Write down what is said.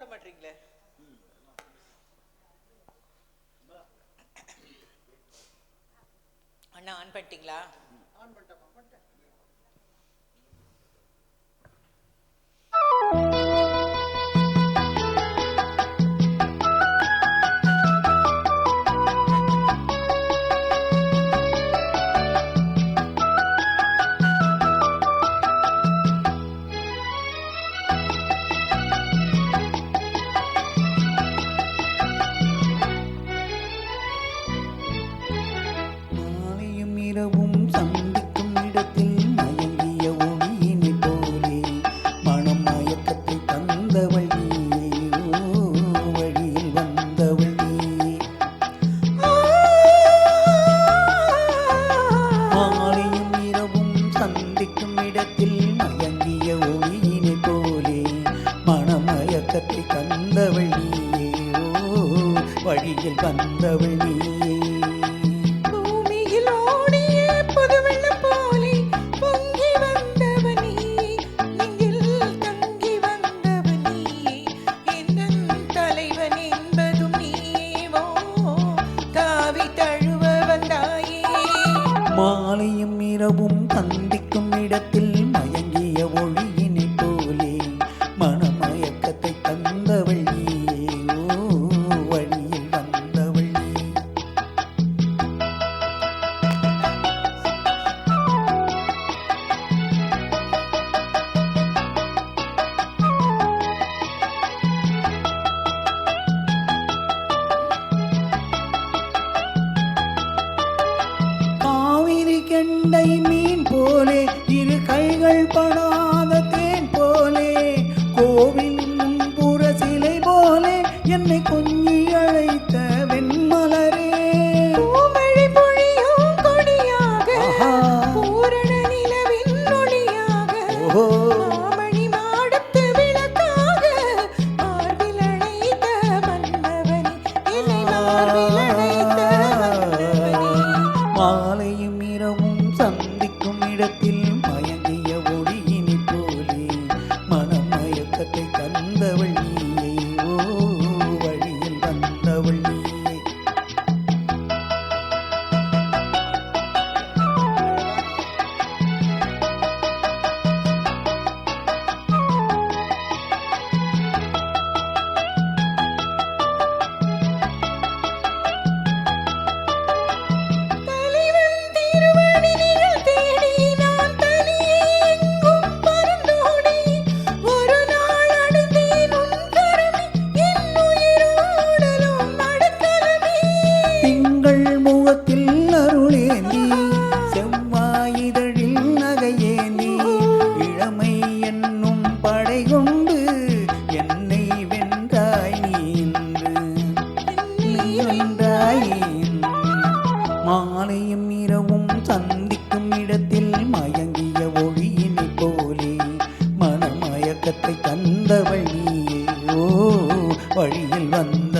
விட மாட்டீங்களே. அண்ணா ஆன் பண்ணிட்டீங்களா? ஆன் பண்ணிட்டேன். வழியில் வந்தவள் நீயே. பூமியில் ஓடிய புதுவெள்ளம் போலே பொங்கி வந்தவள் நீயே. நெஞ்சில் தங்கி வந்தவள் நீயே. என் தலைவன் என்பதும் நீயேவோ காவி தழுவ வந்தாயே. மாலையும் இரவும் சந்திக்கும் இடத்தில் மயங்கிய ஒளியினை போலே மனமயக்கத்தை தந்தவள் கெண்டை மீன் போலே இரு கைகள் படாத தேன் போலே கோவிலின் முன்புற சிலை போலே என்னை கொஞ்சி அழைத்த வெண்மலரே. பூமழை பொழியும் கொடியாக பூரண நிலவின் ஒளியாக மாமணி மாடத்து விளக்காக மார்பில் அழைத்த மன்னவனே என்னை மார்பில் அழைத்த மன்னவனே. மாலையும் சந்திக்கும் இடத்தில் மயங்கிய ஒளியினை போலே மனமயக்கத்தை தந்தவள் நீயே. ஓ வழியில் வந்தவள் நீயே. செவ்வாயிதழில் நகையேந்தி இளமை என்னும் படை கொண்டு என்னை வென்றாய் நீ வென்றாய். மாலையும் இரவும் சந்திக்கும் இடத்தில் மயங்கிய ஒளியினை போலே மனமயக்கத்தை தந்தவள் நீயே. ஓ வழியில் வந்த